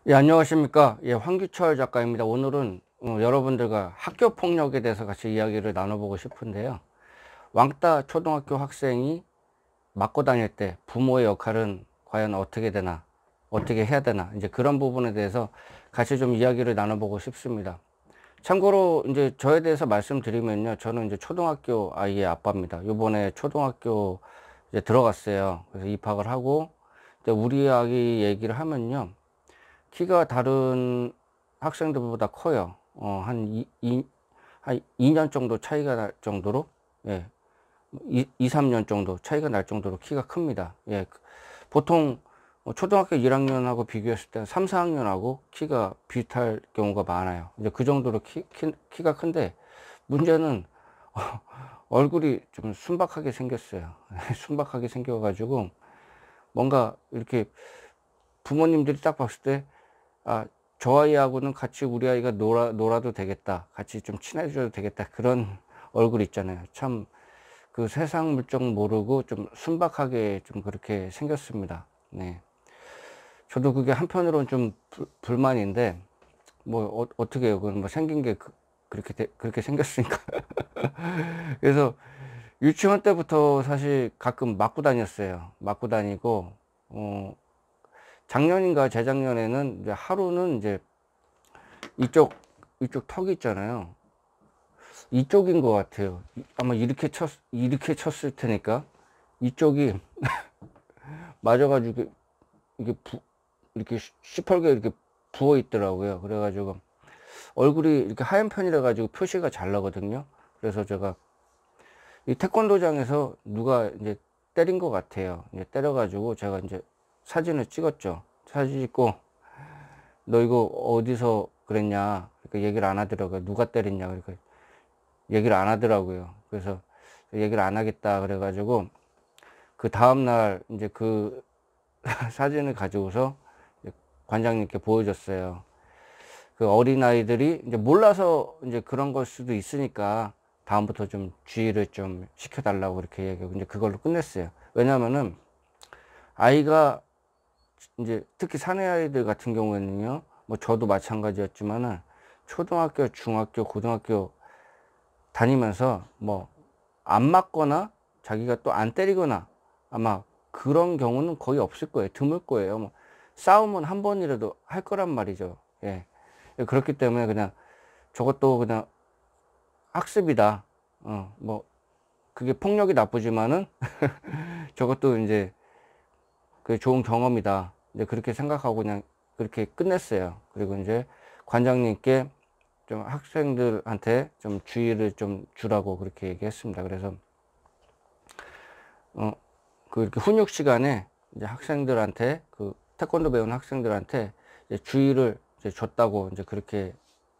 예, 안녕하십니까. 예, 황규철 작가입니다. 오늘은 여러분들과 학교 폭력에 대해서 같이 이야기를 나눠보고 싶은데요. 왕따 초등학교 학생이 맞고 다닐 때 부모의 역할은 과연 어떻게 되나, 어떻게 해야 되나, 이제 그런 부분에 대해서 같이 좀 이야기를 나눠보고 싶습니다. 참고로 이제 저에 대해서 말씀드리면요. 저는 이제 초등학교 아이의 아빠입니다. 요번에 초등학교 이제 들어갔어요. 그래서 입학을 하고, 이제 우리 아기 얘기를 하면요. 키가 다른 학생들보다 커요. 한 2년 정도 차이가 날 정도로, 예, 3년 정도 차이가 날 정도로 키가 큽니다. 예, 보통 초등학교 1학년하고 비교했을 때 3, 4학년하고 키가 비슷할 경우가 많아요. 이제 그 정도로 키가 큰데, 문제는 얼굴이 좀 순박하게 생겼어요. 순박하게 생겨가지고, 뭔가 이렇게 부모님들이 딱 봤을 때, 아, 저 아이하고는 같이 우리 아이가 놀아도 되겠다. 같이 좀 친해져도 되겠다. 그런 얼굴 있잖아요. 참, 그 세상 물정 모르고 좀 순박하게 좀 그렇게 생겼습니다. 네. 저도 그게 한편으로는 좀 불만인데, 뭐, 어떻게 해요. 그건 뭐 생긴 게 그렇게 생겼으니까. 그래서 유치원 때부터 사실 가끔 맞고 다녔어요. 맞고 다니고, 어, 작년인가 재작년에는 이제 하루는 이제 이쪽 턱이 있잖아요. 이쪽인 것 같아요. 아마 이렇게 쳤을 테니까. 이쪽이 맞아가지고, 이게 이렇게 시뻘게 이렇게 부어 있더라고요. 그래가지고, 얼굴이 이렇게 하얀 편이라 가지고 표시가 잘 나거든요. 그래서 제가 이 태권도장에서 누가 이제 때린 것 같아요. 이제 때려가지고 제가 이제 사진을 찍었죠. 사진 찍고, 너 이거 어디서 그랬냐. 그러니까 얘기를 안 하더라고요. 누가 때렸냐. 그러니까 얘기를 안 하더라고요. 그래서 얘기를 안 하겠다 그래가지고 그 다음날 이제 그 사진을 가지고서 관장님께 보여줬어요. 그 어린아이들이 이제 몰라서 이제 그런 걸 수도 있으니까 다음부터 좀 주의를 좀 시켜달라고 그렇게 얘기하고 이제 그걸로 끝냈어요. 왜냐면은 아이가 이제 특히 사내 아이들 같은 경우에는요, 뭐 저도 마찬가지였지만은 초등학교, 중학교, 고등학교 다니면서 뭐 안 맞거나 자기가 또 안 때리거나 아마 그런 경우는 거의 없을 거예요. 드물 거예요. 뭐 싸움은 한 번이라도 할 거란 말이죠. 예. 그렇기 때문에 그냥 저것도 그냥 학습이다. 뭐 그게 폭력이 나쁘지만은 저것도 이제 그 좋은 경험이다. 이제 그렇게 생각하고 그냥 그렇게 끝냈어요. 그리고 이제 관장님께 좀 학생들한테 좀 주의를 좀 주라고 그렇게 얘기했습니다. 그래서 그 이렇게 훈육 시간에 이제 학생들한테 그 태권도 배우는 학생들한테 이제 주의를 이제 줬다고 이제 그렇게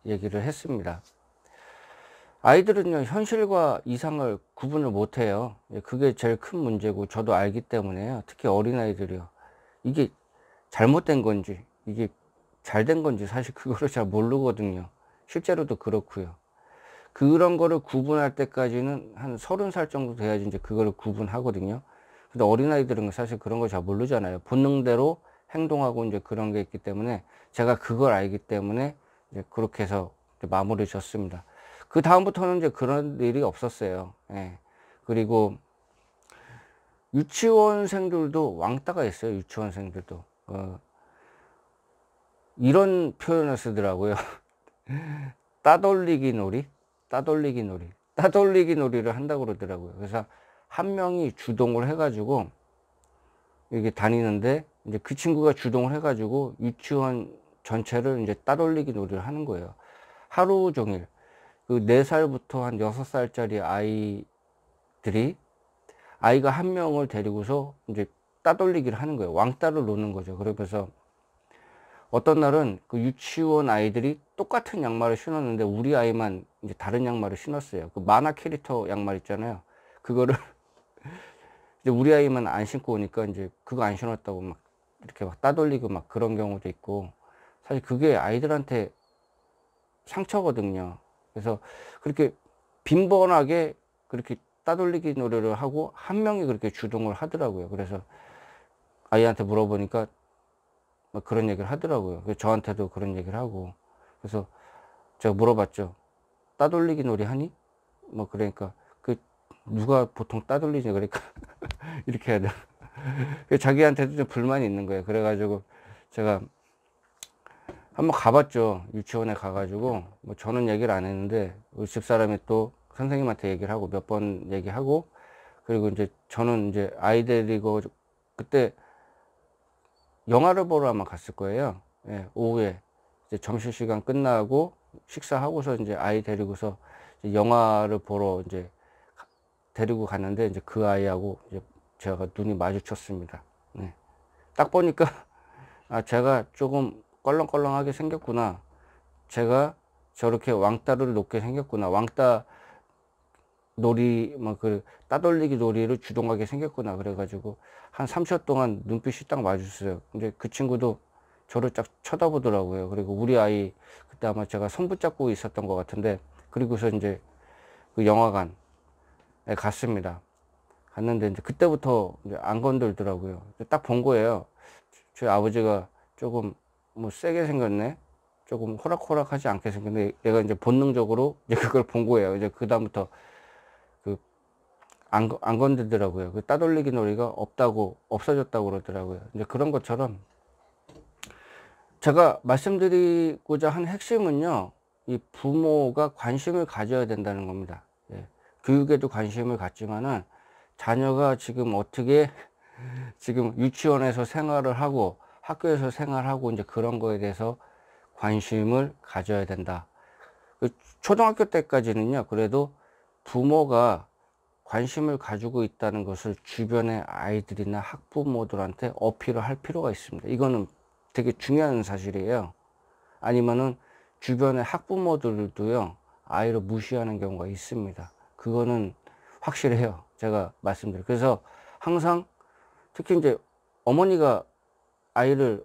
얘기를 했습니다. 아이들은요 현실과 이상을 구분을 못 해요. 그게 제일 큰 문제고 저도 알기 때문에요. 특히 어린 아이들이요. 이게 잘못된 건지 이게 잘 된 건지 사실 그거를 잘 모르거든요. 실제로도 그렇고요. 그런 거를 구분할 때까지는 한 30살 정도 돼야지 이제 그거를 구분하거든요. 근데 어린아이들은 사실 그런 걸 잘 모르잖아요. 본능대로 행동하고 이제 그런 게 있기 때문에 제가 그걸 알기 때문에 이제 그렇게 해서 이제 마무리 졌습니다. 그 다음부터는 이제 그런 일이 없었어요. 예. 그리고 유치원생들도 왕따가 있어요. 유치원생들도. 이런 표현을 쓰더라고요. 따돌리기 놀이? 따돌리기 놀이. 따돌리기 놀이를 한다고 그러더라고요. 그래서 한 명이 주동을 해가지고 이게 다니는데 이제 그 친구가 주동을 해가지고 유치원 전체를 이제 따돌리기 놀이를 하는 거예요. 하루 종일. 그 4살부터 한 6살짜리 아이들이 아이가 한 명을 데리고서 이제 따돌리기를 하는 거예요. 왕따를 노는 거죠. 그러면서 어떤 날은 그 유치원 아이들이 똑같은 양말을 신었는데 우리 아이만 이제 다른 양말을 신었어요. 그 만화 캐릭터 양말 있잖아요. 그거를 이제 우리 아이만 안 신고 오니까 이제 그거 안 신었다고 막 이렇게 막 따돌리고 막 그런 경우도 있고 사실 그게 아이들한테 상처거든요. 그래서 그렇게 빈번하게 그렇게 따돌리기 노래를 하고 한 명이 그렇게 주동을 하더라고요. 그래서 아이한테 물어보니까 막 그런 얘기를 하더라고요. 그래서 저한테도 그런 얘기를 하고. 그래서 제가 물어봤죠. 따돌리기 놀이 하니? 뭐 그러니까 그 누가 보통 따돌리지 그러니까 이렇게 해야 돼. 자기한테도 좀 불만이 있는 거예요. 그래가지고 제가 한번 가봤죠. 유치원에 가가지고 뭐 저는 얘기를 안 했는데 우리 집사람이 또 선생님한테 얘기를 하고 몇 번 얘기하고, 그리고 이제 저는 이제 아이 데리고 그때 영화를 보러 아마 갔을 거예요. 예, 오후에 이제 점심시간 끝나고 식사하고서 이제 아이 데리고서 이제 영화를 보러 이제 데리고 갔는데, 이제 그 아이하고 이제 제가 눈이 마주쳤습니다. 네. 딱 보니까 아, 제가 조금 껄렁껄렁하게 생겼구나. 제가 저렇게 왕따를 놓게 생겼구나. 왕따 놀이, 뭐, 따돌리기 놀이를 주동하게 생겼구나. 그래가지고, 한 3초 동안 눈빛이 딱 마주쳤어요. 이제 그 친구도 저를 딱 쳐다보더라고요. 그리고 우리 아이, 그때 아마 제가 손 붙잡고 있었던 것 같은데, 그리고서 이제 그 영화관에 갔습니다. 갔는데, 이제 그때부터 이제 안 건들더라고요. 딱 본 거예요. 저희 아버지가 조금 뭐 세게 생겼네. 조금 호락호락하지 않게 생겼는데, 얘가 이제 본능적으로 이제 그걸 본 거예요. 이제 그다음부터 안 건드더라고요. 그 따돌리기 놀이가 없어졌다고 그러더라고요. 이제 그런 것처럼 제가 말씀드리고자 한 핵심은요, 이 부모가 관심을 가져야 된다는 겁니다. 예. 교육에도 관심을 갖지만은 자녀가 지금 어떻게 지금 유치원에서 생활을 하고 학교에서 생활하고 이제 그런 거에 대해서 관심을 가져야 된다. 초등학교 때까지는요, 그래도 부모가 관심을 가지고 있다는 것을 주변의 아이들이나 학부모들한테 어필을 할 필요가 있습니다. 이거는 되게 중요한 사실이에요. 아니면은 주변의 학부모들도요, 아이를 무시하는 경우가 있습니다. 그거는 확실해요. 제가 말씀드려요. 그래서 항상 특히 이제 어머니가 아이를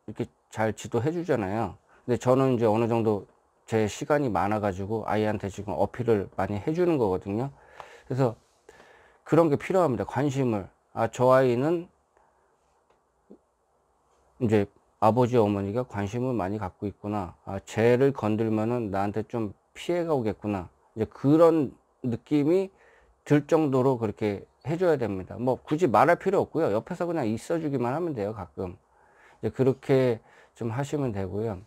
이렇게 잘 지도해 주잖아요. 근데 저는 이제 어느 정도 제 시간이 많아 가지고 아이한테 지금 어필을 많이 해 주는 거거든요. 그래서 그런 게 필요합니다. 관심을. 아, 저 아이는 이제 아버지 어머니가 관심을 많이 갖고 있구나. 아, 쟤를 건들면은 나한테 좀 피해가 오겠구나. 이제 그런 느낌이 들 정도로 그렇게 해줘야 됩니다. 뭐 굳이 말할 필요 없고요. 옆에서 그냥 있어주기만 하면 돼요. 가끔 이제 그렇게 좀 하시면 되고요.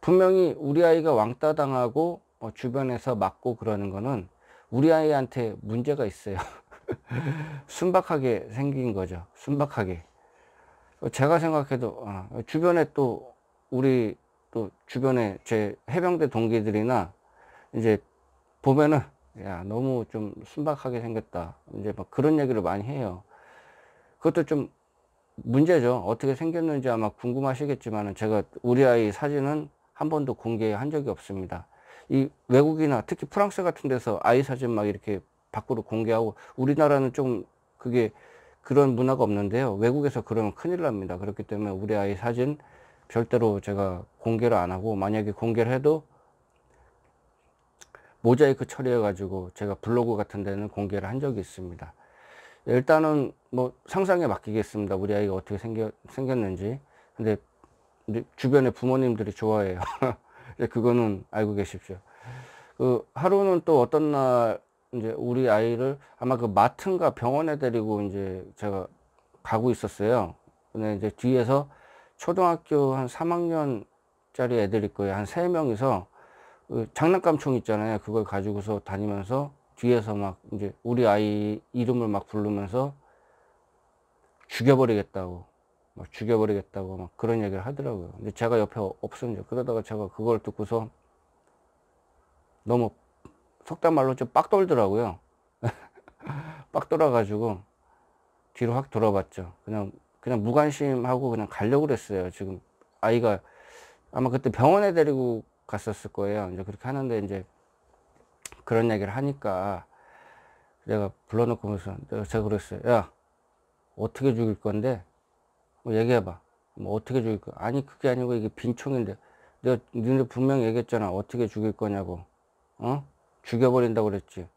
분명히 우리 아이가 왕따 당하고 주변에서 맞고 그러는 거는 우리 아이한테 문제가 있어요. 순박하게 생긴 거죠. 순박하게. 제가 생각해도 주변에 또 우리 또 주변에 제 해병대 동기들이나 이제 보면은 야, 너무 좀 순박하게 생겼다. 이제 막 그런 얘기를 많이 해요. 그것도 좀 문제죠. 어떻게 생겼는지 아마 궁금하시겠지만은 제가 우리 아이 사진은 한 번도 공개한 적이 없습니다. 이 외국이나 특히 프랑스 같은 데서 아이 사진 막 이렇게 밖으로 공개하고, 우리나라는 좀 그게 그런 문화가 없는데요. 외국에서 그러면 큰일 납니다. 그렇기 때문에 우리 아이 사진 절대로 제가 공개를 안 하고, 만약에 공개를 해도 모자이크 처리해 가지고 제가 블로그 같은 데는 공개를 한 적이 있습니다. 일단은 뭐 상상에 맡기겠습니다. 우리 아이가 어떻게 생겼는지. 근데 주변에 부모님들이 좋아해요. 그거는 알고 계십시오. 그 하루는 또 어떤 날 이제 우리 아이를 아마 그 마트인가 병원에 데리고 이제 제가 가고 있었어요. 근데 이제 뒤에서 초등학교 한 3학년짜리 애들일 거예요. 한 3명이서 그 장난감 총 있잖아요. 그걸 가지고서 다니면서 뒤에서 막 이제 우리 아이 이름을 막 부르면서 죽여버리겠다고 막 그런 얘기를 하더라고요. 근데 제가 옆에 없었는데, 그러다가 제가 그걸 듣고서 너무 속단 말로 좀 빡 돌더라고요. 빡 돌아가지고 뒤로 확 돌아봤죠. 그냥 무관심하고 그냥 가려고 그랬어요. 지금 아이가 아마 그때 병원에 데리고 갔었을 거예요. 이제 그렇게 하는데 이제 그런 얘기를 하니까 내가 불러놓고 무슨 제가 그랬어요. 야, 어떻게 죽일 건데? 뭐 얘기해봐. 뭐 어떻게 죽일 거야? 아니 그게 아니고 이게 빈총인데, 내가 니네 분명히 얘기했잖아. 어떻게 죽일 거냐고. 죽여버린다고 그랬지.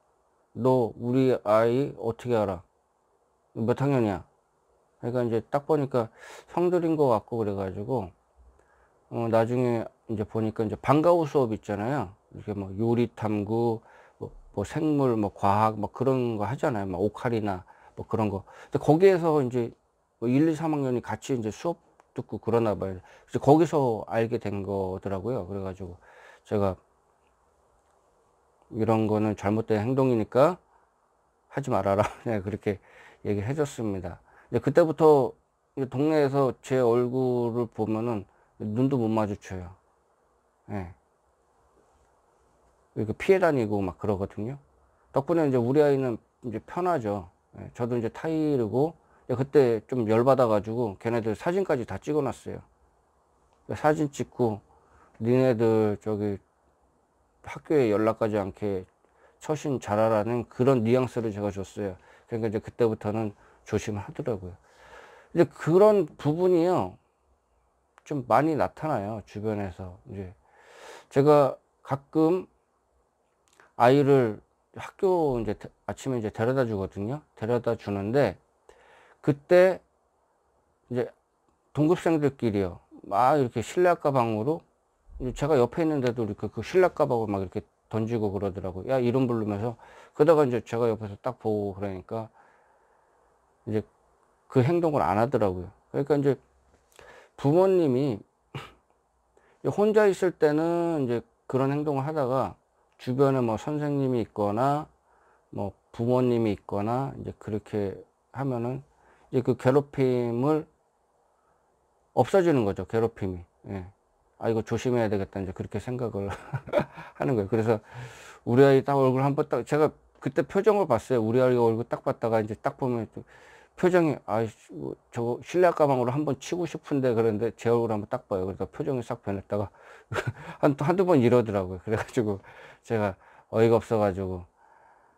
너 우리 아이 어떻게 알아? 몇 학년이야? 그러니까 이제 딱 보니까 성들인 것 같고 그래가지고 나중에 이제 보니까 이제 방과후 수업 있잖아요. 이렇게 뭐 요리 탐구, 뭐 생물, 뭐 과학, 뭐 그런 거 하잖아요. 뭐 오카리나 뭐 그런 거. 근데 거기에서 이제 뭐 1, 2, 3학년이 같이 이제 수업 듣고 그러나 봐요. 그래서 거기서 알게 된 거더라고요. 그래가지고 제가 이런 거는 잘못된 행동이니까 하지 말아라. 네, 그렇게 얘기를 해줬습니다. 이제 그때부터 동네에서 제 얼굴을 보면은 눈도 못 마주쳐요. 예. 이렇게 피해 다니고 막 그러거든요. 덕분에 이제 우리 아이는 이제 편하죠. 예. 저도 이제 타이르고, 그때 좀 열받아가지고 걔네들 사진까지 다 찍어놨어요. 사진 찍고, 니네들 저기 학교에 연락 가지 않게 처신 잘하라는 그런 뉘앙스를 제가 줬어요. 그러니까 이제 그때부터는 조심을 하더라고요. 이제 그런 부분이요, 좀 많이 나타나요, 주변에서. 이제 제가 가끔 아이를 학교 이제 아침에 이제 데려다 주거든요. 데려다 주는데, 그때 이제 동급생들끼리요, 막 이렇게 실내학 가방으로, 제가 옆에 있는데도 이렇게 그 실내학 가방을 막 이렇게 던지고 그러더라고요. 야, 이름 부르면서. 그러다가 이제 제가 옆에서 딱 보고 그러니까 이제 그 행동을 안 하더라고요. 그러니까 이제 부모님이 혼자 있을 때는 이제 그런 행동을 하다가 주변에 뭐 선생님이 있거나 뭐 부모님이 있거나 이제 그렇게 하면은 이제 그 괴롭힘을 없어지는 거죠. 괴롭힘이. 예. 아, 이거 조심해야 되겠다. 이제 그렇게 생각을 하는 거예요. 그래서 우리 아이 딱 얼굴 한번 딱, 제가 그때 표정을 봤어요. 우리 아이 얼굴 딱 봤다가 이제 딱 보면 표정이, 아이씨, 저거 실내 가방으로 한번 치고 싶은데, 그런데 제 얼굴 한번 딱 봐요. 그래서 표정이 싹 변했다가 한두 번 이러더라고요. 그래가지고 제가 어이가 없어가지고,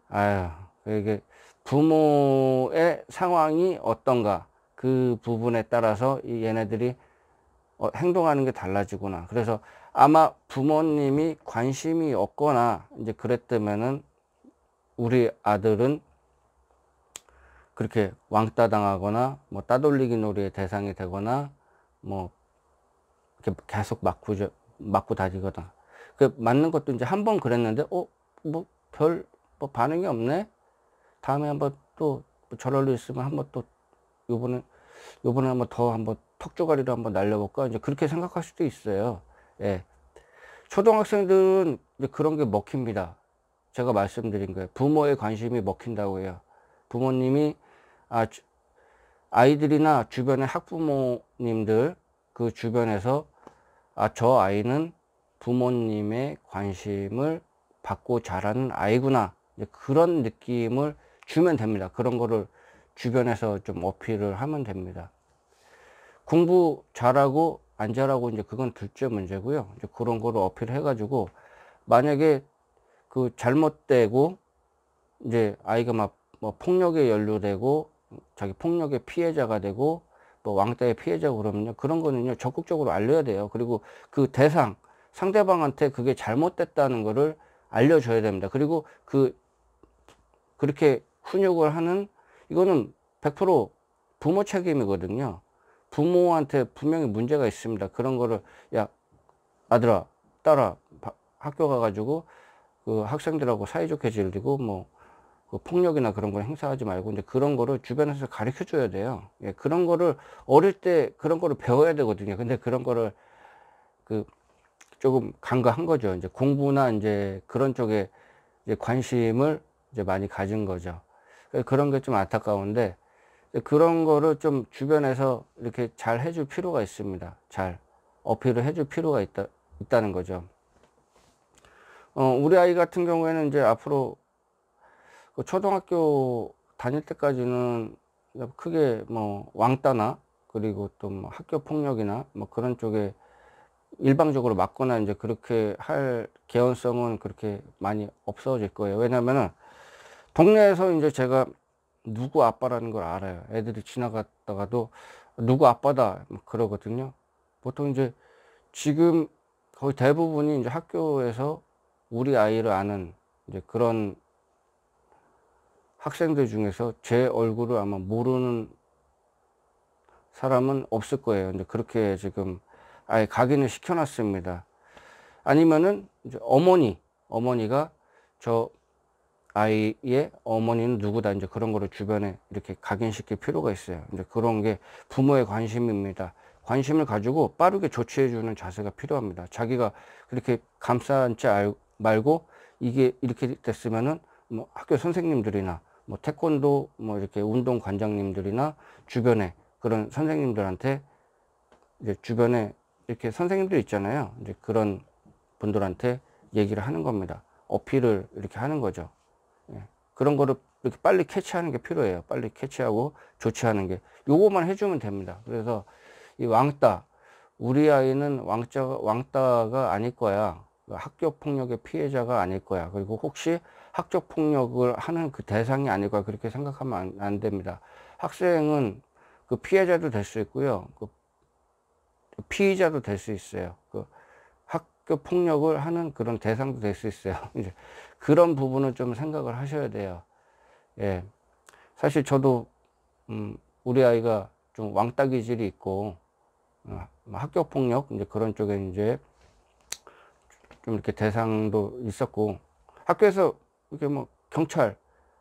아유, 이게 부모의 상황이 어떤가, 그 부분에 따라서 이 얘네들이 행동하는 게 달라지구나. 그래서 아마 부모님이 관심이 없거나 이제 그랬다면은 우리 아들은 그렇게 왕따 당하거나 뭐 따돌리기 놀이의 대상이 되거나 뭐 이렇게 계속 맞고 다니거나. 그 맞는 것도 이제 한 번 그랬는데 뭐 별 뭐 반응이 없네. 다음에 한번 또 저럴 일 있으면 한번 또 요번에 한번 더 한번 턱조가리로 한번 날려볼까, 이제 그렇게 생각할 수도 있어요. 예. 초등학생들은 이제 그런 게 먹힙니다. 제가 말씀드린 거예요. 부모의 관심이 먹힌다고 해요. 부모님이 아이들이나 주변의 학부모님들 그 주변에서 저 아이는 부모님의 관심을 받고 자라는 아이구나, 이제 그런 느낌을 주면 됩니다. 그런 거를 주변에서 좀 어필을 하면 됩니다. 공부 잘하고 안 잘하고 이제 그건 둘째 문제고요. 이제 그런 거를 어필해 가지고, 만약에 그 잘못되고 이제 아이가 막 뭐 폭력에 연루되고 자기 폭력의 피해자가 되고 뭐 왕따의 피해자고 그러면요, 그런 거는요 적극적으로 알려야 돼요. 그리고 그 대상 상대방한테 그게 잘못됐다는 거를 알려줘야 됩니다. 그리고 그렇게 훈육을 하는, 이거는 100% 부모 책임이거든요. 부모한테 분명히 문제가 있습니다. 그런 거를, 야, 아들아, 딸아, 학교 가가지고 그 학생들하고 사이좋게 지내고 뭐 그 폭력이나 그런 걸 행사하지 말고 이제 그런 거를 주변에서 가르쳐 줘야 돼요. 예, 그런 거를 어릴 때 그런 거를 배워야 되거든요. 근데 그런 거를 그 조금 간과한 거죠. 이제 공부나 이제 그런 쪽에 이제 관심을 이제 많이 가진 거죠. 그런 게 좀 안타까운데, 그런 거를 좀 주변에서 이렇게 잘 해줄 필요가 있습니다. 잘 어필을 해줄 필요가 있다는 거죠. 우리 아이 같은 경우에는 이제 앞으로 그 초등학교 다닐 때까지는 크게 뭐 왕따나 그리고 또 뭐 학교 폭력이나 뭐 그런 쪽에 일방적으로 맞거나 이제 그렇게 할 개연성은 그렇게 많이 없어질 거예요. 왜냐면은 동네에서 이제 제가 누구 아빠라는 걸 알아요. 애들이 지나갔다가도 누구 아빠다 그러거든요. 보통 이제 지금 거의 대부분이 이제 학교에서 우리 아이를 아는 이제 그런 학생들 중에서 제 얼굴을 아마 모르는 사람은 없을 거예요. 이제 그렇게 지금 아예 각인을 시켜놨습니다. 아니면은 이제 어머니가 저 아이의 어머니는 누구다, 이제 그런 거를 주변에 이렇게 각인시킬 필요가 있어요. 이제 그런 게 부모의 관심입니다. 관심을 가지고 빠르게 조치해주는 자세가 필요합니다. 자기가 그렇게 감싸 안지 말고 이게 이렇게 됐으면은 뭐 학교 선생님들이나 뭐 태권도 뭐 이렇게 운동 관장님들이나 주변에 그런 선생님들한테, 이제 주변에 이렇게 선생님들 있잖아요. 이제 그런 분들한테 얘기를 하는 겁니다. 어필을 이렇게 하는 거죠. 예. 그런 거를 이렇게 빨리 캐치하는 게 필요해요. 빨리 캐치하고 조치하는 게, 요거만 해주면 됩니다. 그래서 이 왕따, 우리 아이는 왕따가 아닐 거야. 학교 폭력의 피해자가 아닐 거야. 그리고 혹시 학교 폭력을 하는 그 대상이 아닐 거야. 그렇게 생각하면 안 됩니다. 학생은 그 피해자도 될 수 있고요. 그 피의자도 될 수 있어요. 그 학교 폭력을 하는 그런 대상도 될 수 있어요. 이제 그런 부분은 좀 생각을 하셔야 돼요. 예. 사실 저도, 우리 아이가 좀 왕따 기질이 있고, 학교 폭력, 이제 그런 쪽에 이제 좀 이렇게 대상도 있었고, 학교에서 이렇게 뭐 경찰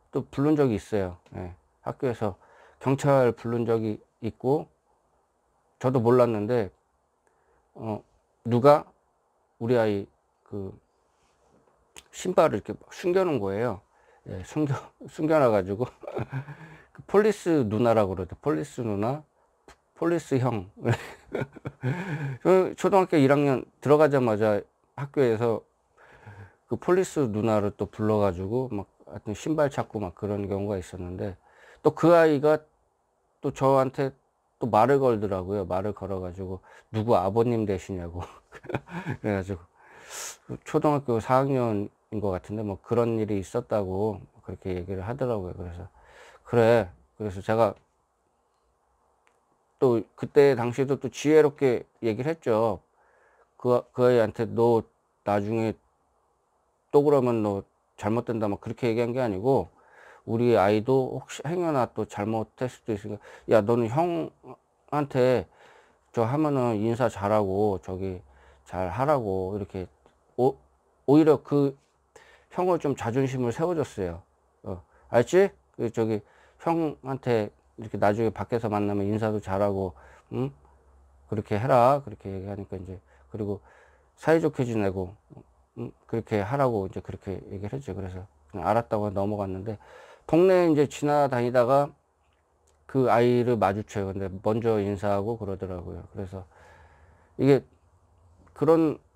또 부른 적이 있어요. 예. 학교에서 경찰 부른 적이 있고, 저도 몰랐는데, 누가 우리 아이 그 신발을 이렇게 숨겨 놓은 거예요. 예, 숨겨놔가지고 그 폴리스 누나라고 그러죠. 폴리스 누나, 폴리스 형. 초등학교 1학년 들어가자마자 학교에서 그 폴리스 누나를 또 불러가지고 막 하여튼 신발 찾고 막 그런 경우가 있었는데, 또 그 아이가 또 저한테 또 말을 걸더라고요. 말을 걸어가지고 누구 아버님 되시냐고. 그래가지고 초등학교 4학년인 것 같은데 뭐 그런 일이 있었다고 그렇게 얘기를 하더라고요. 그래서 그래. 그래서 제가 또 그때 당시에도 또 지혜롭게 얘기를 했죠. 그 아이한테 너 나중에 또 그러면 너 잘못된다 막 그렇게 얘기한 게 아니고, 우리 아이도 혹시 행여나 또 잘못했을 수도 있으니까 야 너는 형한테 저 하면은 인사 잘하고 저기 잘 하라고, 이렇게 오히려 그 형을 좀 자존심을 세워줬어요. 알지? 그 저기 형한테 이렇게 나중에 밖에서 만나면 인사도 잘하고, 응? 그렇게 해라. 그렇게 얘기하니까 이제, 그리고 사이좋게 지내고, 그렇게 하라고 이제 그렇게 얘기를 했죠. 그래서 그냥 알았다고 넘어갔는데, 동네에 이제 지나다니다가 그 아이를 마주쳐요. 근데 먼저 인사하고 그러더라고요. 그래서 이게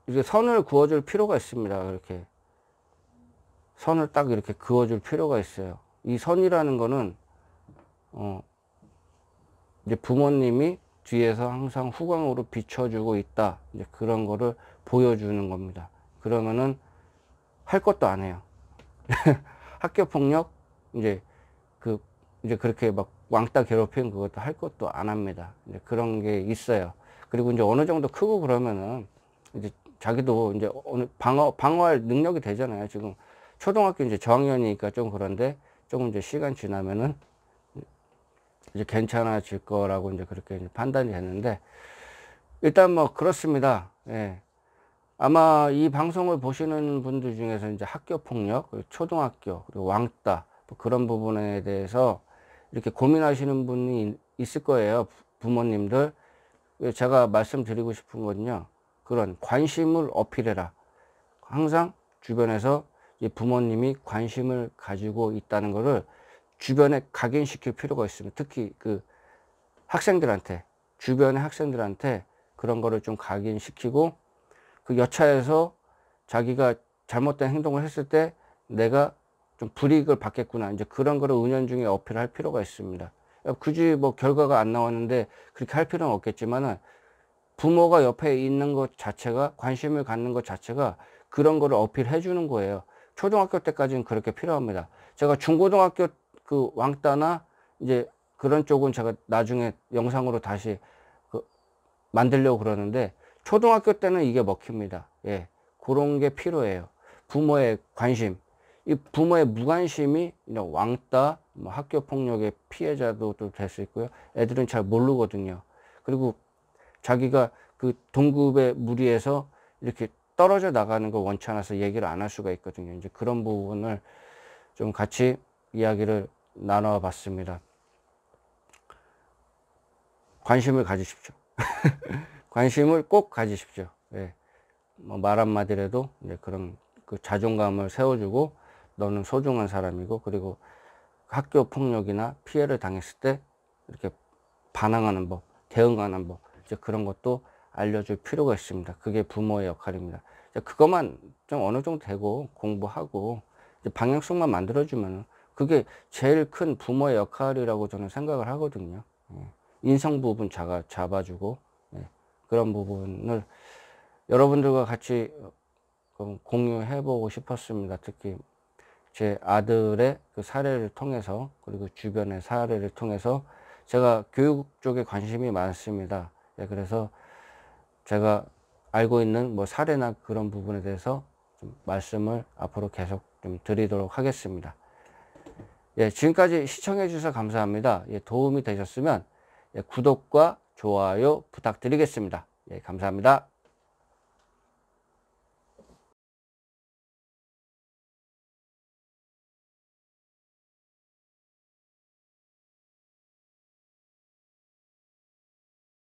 이게 선을 그어줄 필요가 있습니다. 이렇게 선을 딱 이렇게 그어줄 필요가 있어요. 이 선이라는 거는 이제 부모님이 뒤에서 항상 후광으로 비춰주고 있다, 이제 그런 거를 보여주는 겁니다. 그러면은 할 것도 안 해요. 학교 폭력, 이제 이제 그렇게 막 왕따 괴롭히는 그것도 할 것도 안 합니다. 이제 그런 게 있어요. 그리고 이제 어느 정도 크고 그러면은 이제 자기도 이제 어느 방어할 능력이 되잖아요. 지금 초등학교 이제 저학년이니까 좀 그런데, 조금 이제 시간 지나면은 이제 괜찮아질 거라고 이제 그렇게 이제 판단이 됐는데, 일단 뭐 그렇습니다. 예. 아마 이 방송을 보시는 분들 중에서 이제 학교 폭력, 그리고 초등학교, 그리고 왕따, 뭐 그런 부분에 대해서 이렇게 고민하시는 분이 있을 거예요. 부모님들. 제가 말씀드리고 싶은 건요, 그런 관심을 어필해라. 항상 주변에서 이 부모님이 관심을 가지고 있다는 것을 주변에 각인시킬 필요가 있습니다. 특히 그 학생들한테, 주변의 학생들한테 그런 거를 좀 각인시키고, 그 여차해서 자기가 잘못된 행동을 했을 때 내가 좀 불이익을 받겠구나, 이제 그런 거를 은연중에 어필할 필요가 있습니다. 굳이 뭐 결과가 안 나왔는데 그렇게 할 필요는 없겠지만은, 부모가 옆에 있는 것 자체가, 관심을 갖는 것 자체가 그런 거를 어필해 주는 거예요. 초등학교 때까지는 그렇게 필요합니다. 제가 중고등학교 그 왕따나 이제 그런 쪽은 제가 나중에 영상으로 다시 만들려고 그러는데, 초등학교 때는 이게 먹힙니다. 예. 그런 게 필요해요. 부모의 관심. 이 부모의 무관심이 왕따, 뭐 학교 폭력의 피해자도 될 수 있고요. 애들은 잘 모르거든요. 그리고 자기가 그 동급의 무리에서 이렇게 떨어져 나가는 걸 원치 않아서 얘기를 안 할 수가 있거든요. 이제 그런 부분을 좀 같이 이야기를 나눠 봤습니다. 관심을 가지십시오. 관심을 꼭 가지십시오. 예. 뭐 말 한마디라도 이제 그런 그 자존감을 세워주고, 너는 소중한 사람이고, 그리고 학교 폭력이나 피해를 당했을 때 이렇게 반항하는 법, 대응하는 법, 이제 그런 것도 알려줄 필요가 있습니다. 그게 부모의 역할입니다. 그것만 좀 어느 정도 되고 공부하고 이제 방향성만 만들어주면 그게 제일 큰 부모의 역할이라고 저는 생각을 하거든요. 인성 부분 잡아주고, 그런 부분을 여러분들과 같이 공유해 보고 싶었습니다. 특히 제 아들의 그 사례를 통해서, 그리고 주변의 사례를 통해서 제가 교육 쪽에 관심이 많습니다. 그래서 제가 알고 있는 뭐 사례나 그런 부분에 대해서 좀 말씀을 앞으로 계속 좀 드리도록 하겠습니다. 지금까지 시청해 주셔서 감사합니다. 도움이 되셨으면 구독과 좋아요 부탁드리겠습니다. 감사합니다.